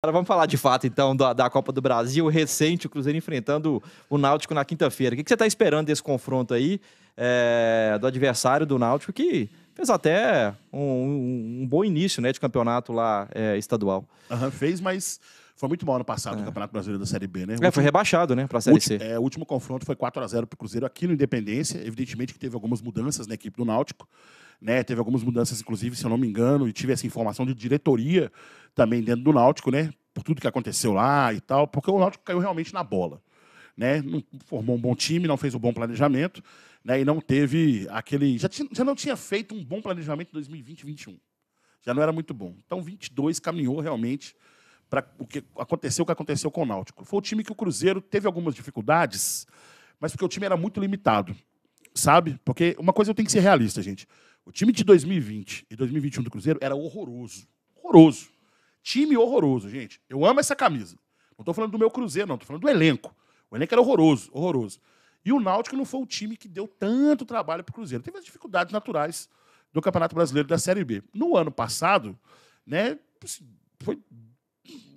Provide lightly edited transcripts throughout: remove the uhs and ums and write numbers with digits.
Agora vamos falar de fato, então, da Copa do Brasil, recente, o Cruzeiro enfrentando o Náutico na quinta-feira. O que você está esperando desse confronto aí, do adversário do Náutico, que fez até um bom início, né, de campeonato lá estadual? Fez, mas foi muito mal ano passado no Campeonato Brasileiro da Série B, né? Foi rebaixado, né, para a Série C. O último confronto foi 4-0 para o Cruzeiro aqui no Independência. Evidentemente que teve algumas mudanças na equipe do Náutico, né? Teve algumas mudanças, inclusive, se eu não me engano, e tive essa informação de diretoria também dentro do Náutico, né? Por tudo que aconteceu lá e tal, porque o Náutico caiu realmente na bola, né? Não formou um bom time, não fez um bom planejamento, né? E não teve aquele... Já não tinha feito um bom planejamento em 2020 e 2021. Já não era muito bom. Então, 22 caminhou realmente para o que aconteceu com o Náutico. Foi o time que o Cruzeiro teve algumas dificuldades, mas porque o time era muito limitado, sabe? Porque uma coisa eu tenho que ser realista, gente. O time de 2020 e 2021 do Cruzeiro era horroroso. Horroroso. Time horroroso, gente. Eu amo essa camisa. Não estou falando do meu Cruzeiro, não. Estou falando do elenco. O elenco era horroroso, horroroso. E o Náutico não foi o time que deu tanto trabalho para o Cruzeiro. Teve as dificuldades naturais do Campeonato Brasileiro da Série B. No ano passado, né, foi...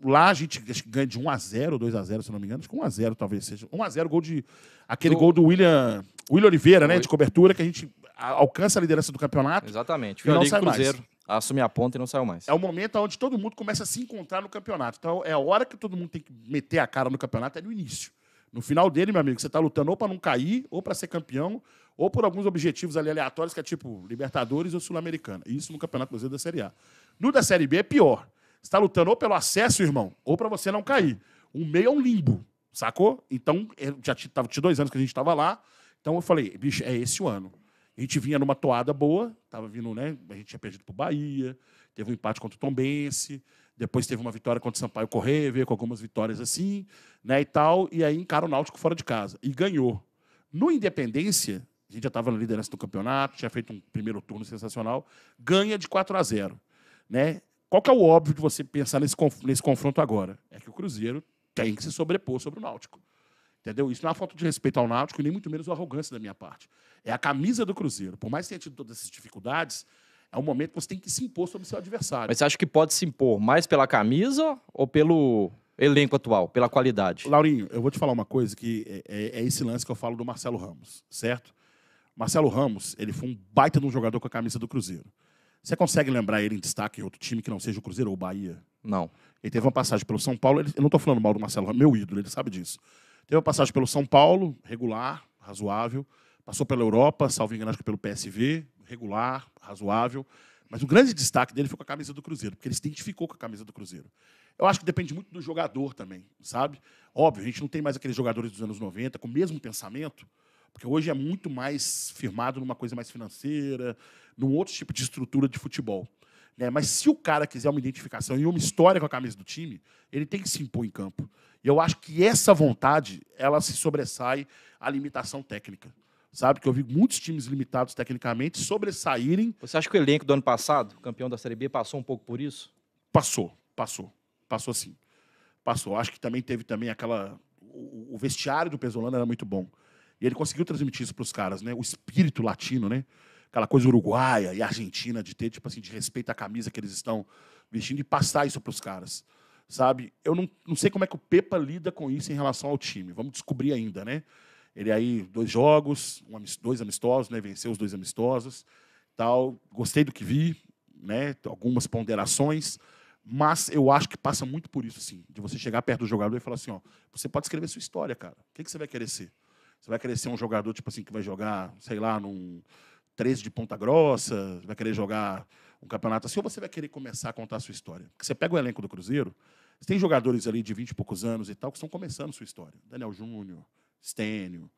Lá a gente ganha de 1-0, 2-0, se não me engano. Acho que 1-0 talvez seja. 1-0, gol do William Oliveira, né? De cobertura, que a gente alcança a liderança do campeonato. Exatamente. E não sai o Cruzeiro mais. Assume a ponta e não saiu mais. É o momento onde todo mundo começa a se encontrar no campeonato. Então, é a hora que todo mundo tem que meter a cara no campeonato, é no início. No final dele, meu amigo, você está lutando ou para não cair, ou para ser campeão, ou por alguns objetivos ali aleatórios, que é tipo Libertadores ou Sul-Americana. Isso no Campeonato Brasileiro da Série A. No da Série B é pior. Você está lutando ou pelo acesso, irmão, ou para você não cair. O meio é um limbo, sacou? Então, tinha 2 anos que a gente estava lá. Então, eu falei, bicho, é esse o ano. A gente vinha numa toada boa, tava vindo, né? A gente tinha perdido pro Bahia, teve um empate contra o Tombense, depois teve uma vitória contra o Sampaio Corrêa, veio com algumas vitórias assim, né, e tal, e aí encara o Náutico fora de casa. E ganhou. No Independência, a gente já estava na liderança do campeonato, tinha feito um primeiro turno sensacional, ganha de 4-0, né? Qual que é o óbvio de você pensar nesse confronto agora? É que o Cruzeiro tem que se sobrepor sobre o Náutico. Entendeu? Isso não é uma falta de respeito ao Náutico, nem muito menos uma arrogância da minha parte. É a camisa do Cruzeiro. Por mais que tenha tido todas essas dificuldades, é um momento que você tem que se impor sobre o seu adversário. Mas você acha que pode se impor mais pela camisa ou pelo elenco atual, pela qualidade? Laurinho, eu vou te falar uma coisa que é esse lance que eu falo do Marcelo Ramos, certo? Marcelo Ramos, ele foi um baita de um jogador com a camisa do Cruzeiro. Você consegue lembrar ele em destaque em outro time que não seja o Cruzeiro ou o Bahia? Não. Ele teve uma passagem pelo São Paulo, eu não estou falando mal do Marcelo Ramos, meu ídolo, ele sabe disso. Teve uma passagem pelo São Paulo, regular, razoável. Passou pela Europa, salvo engano, acho que pelo PSV, regular, razoável. Mas o grande destaque dele foi com a camisa do Cruzeiro, porque ele se identificou com a camisa do Cruzeiro. Eu acho que depende muito do jogador também, sabe? Óbvio, a gente não tem mais aqueles jogadores dos anos 90 com o mesmo pensamento, porque hoje é muito mais firmado numa coisa mais financeira, num outro tipo de estrutura de futebol. Né? Mas se o cara quiser uma identificação e uma história com a camisa do time, ele tem que se impor em campo. E eu acho que essa vontade, ela se sobressai à limitação técnica. Sabe? Que eu vi muitos times limitados tecnicamente sobressaírem. Você acha que o elenco do ano passado, campeão da Série B, passou um pouco por isso? Passou sim. Passou. Acho que também teve aquela... O vestiário do Pesolano era muito bom. E ele conseguiu transmitir isso para os caras, né? O espírito latino, né? Aquela coisa uruguaia e argentina de ter, tipo assim, de respeito à camisa que eles estão vestindo e passar isso para os caras. Sabe? Eu não sei como é que o Pepa lida com isso em relação ao time. Vamos descobrir ainda, né? Ele aí, 2 jogos, 2 amistosos, né? Venceu os 2 amistosos. Tal. Gostei do que vi, né? Algumas ponderações, mas eu acho que passa muito por isso, assim, de você chegar perto do jogador e falar assim, ó, você pode escrever sua história, cara. O que você vai querer ser? Você vai querer ser um jogador, tipo assim, que vai jogar, sei lá, num 13 de Ponta Grossa, vai querer jogar um campeonato assim, ou você vai querer começar a contar a sua história? Porque você pega o elenco do Cruzeiro, você tem jogadores ali de 20 e poucos anos e tal, que estão começando sua história. Daniel Júnior, Stênio,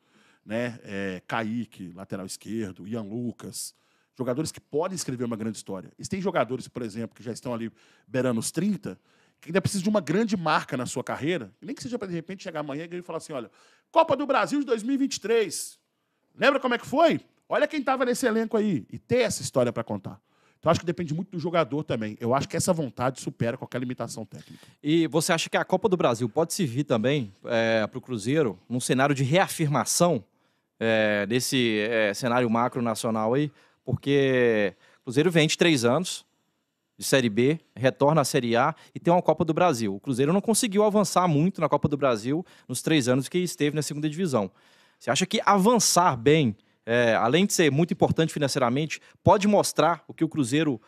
né? Kaique, lateral esquerdo, Ian Lucas, jogadores que podem escrever uma grande história. E tem jogadores, por exemplo, que já estão ali beirando os 30, que ainda precisam de uma grande marca na sua carreira, nem que seja para, de repente, chegar amanhã e falar assim, olha, Copa do Brasil de 2023, lembra como é que foi? Olha quem estava nesse elenco aí. E ter essa história para contar. Então, acho que depende muito do jogador também. Eu acho que essa vontade supera qualquer limitação técnica. E você acha que a Copa do Brasil pode servir também para o Cruzeiro, num cenário de reafirmação desse cenário macro nacional aí? Porque o Cruzeiro vem de 3 anos, de Série B, retorna à Série A e tem uma Copa do Brasil. O Cruzeiro não conseguiu avançar muito na Copa do Brasil nos 3 anos que esteve na segunda divisão. Você acha que avançar bem, além de ser muito importante financeiramente, pode mostrar o que o Cruzeiro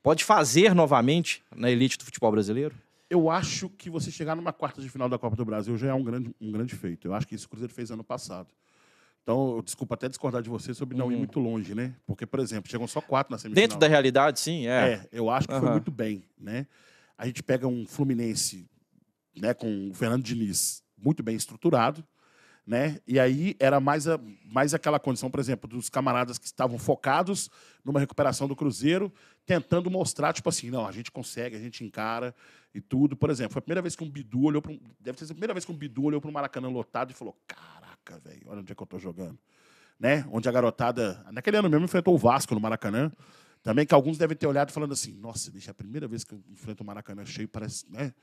pode fazer novamente na elite do futebol brasileiro? Eu acho que você chegar numa quarta de final da Copa do Brasil já é um grande feito. Eu acho que isso o Cruzeiro fez ano passado. Então, eu desculpa até discordar de você sobre não ir muito longe, né? Porque, por exemplo, chegam só 4 na semifinal. Dentro da realidade, sim, eu acho que foi muito bem, né? A gente pega um Fluminense, né, com o Fernando Diniz muito bem estruturado, né? E aí era mais aquela condição, por exemplo, dos camaradas que estavam focados numa recuperação do Cruzeiro, tentando mostrar, tipo assim, não, a gente consegue, a gente encara e tudo. Por exemplo, foi a primeira vez que um Bidu olhou para deve ter sido a primeira vez que um Bidu olhou para o Maracanã lotado e falou: "Caraca, velho, olha onde é que eu tô jogando", né? Onde a garotada, naquele ano mesmo, enfrentou o Vasco no Maracanã. Também que alguns devem ter olhado falando assim: "Nossa, bicho, é a primeira vez que eu enfrento o Maracanã cheio, parece", né?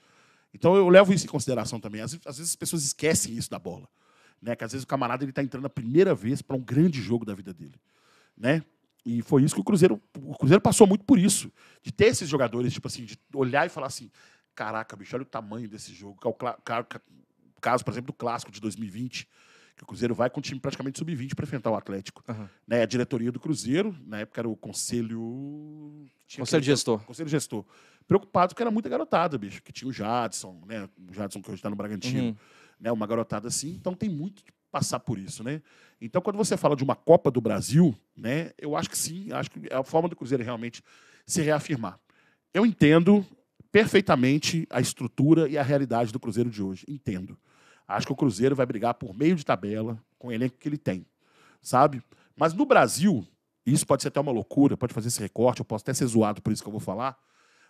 Então eu levo isso em consideração também. Às vezes as pessoas esquecem isso da bola, né? Que às vezes o camarada ele tá entrando a primeira vez para um grande jogo da vida dele, né? E foi isso que o Cruzeiro passou muito por isso, de ter esses jogadores, tipo assim, de olhar e falar assim: "Caraca, bicho, olha o tamanho desse jogo", que é o caso, por exemplo, do clássico de 2020, que o Cruzeiro vai com o time praticamente sub-20 para enfrentar o Atlético. Né? A diretoria do Cruzeiro, na época era o Conselho Gestor. Conselho Gestor. Preocupado porque era muita garotada, bicho, que tinha o Jadson, né? O Jadson que hoje está no Bragantino, né? Uma garotada assim, então tem muito que passar por isso, né? Então, quando você fala de uma Copa do Brasil, né? Eu acho que sim, acho que é a forma do Cruzeiro realmente se reafirmar. Eu entendo perfeitamente a estrutura e a realidade do Cruzeiro de hoje. Entendo. Acho que o Cruzeiro vai brigar por meio de tabela com o elenco que ele tem, sabe? Mas no Brasil, isso pode ser até uma loucura, pode fazer esse recorte, eu posso até ser zoado por isso que eu vou falar,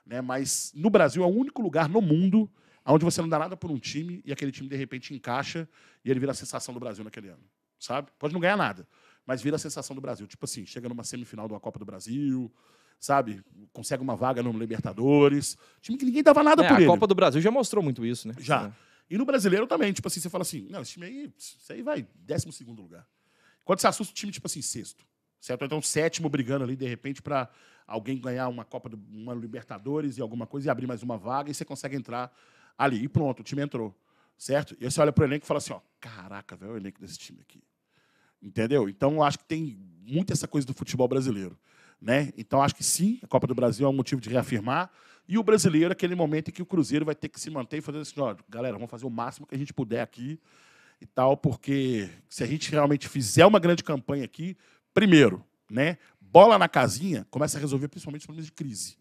né? Mas no Brasil é o único lugar no mundo onde você não dá nada por um time e aquele time, de repente, encaixa e ele vira a sensação do Brasil naquele ano, sabe? Pode não ganhar nada, mas vira a sensação do Brasil. Tipo assim, chega numa semifinal de uma Copa do Brasil, sabe? Consegue uma vaga no Libertadores. Time que ninguém dava nada por ele. A Copa do Brasil já mostrou muito isso, né? Já. E no brasileiro também, tipo assim, você fala assim, não, esse time aí, isso aí vai 12º lugar. Quando você assusta o time, tipo assim, 6º. Certo? Então, 7º brigando ali, de repente, para alguém ganhar uma uma Libertadores e alguma coisa e abrir mais uma vaga e você consegue entrar ali. E pronto, o time entrou. Certo? E aí você olha pro elenco e fala assim, ó, caraca, velho, o elenco desse time aqui. Entendeu? Então, eu acho que tem muito essa coisa do futebol brasileiro. Né? Então, acho que sim, a Copa do Brasil é um motivo de reafirmar. E o brasileiro é aquele momento em que o Cruzeiro vai ter que se manter e fazer assim, ó, galera, vamos fazer o máximo que a gente puder aqui e tal, porque se a gente realmente fizer uma grande campanha aqui, primeiro, né, bola na casinha começa a resolver principalmente os problemas de crise.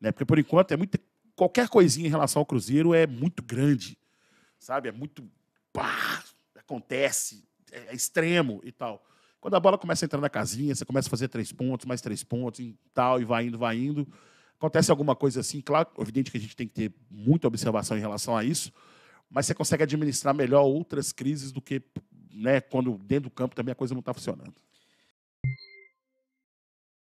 Né? Porque, por enquanto, qualquer coisinha em relação ao Cruzeiro é muito grande, sabe? É muito... Pá, acontece, é extremo e tal. Quando a bola começa a entrar na casinha, você começa a fazer 3 pontos, mais 3 pontos e tal, e vai indo. Acontece alguma coisa assim, claro, evidente que a gente tem que ter muita observação em relação a isso, mas você consegue administrar melhor outras crises do que, né, quando dentro do campo também a coisa não está funcionando.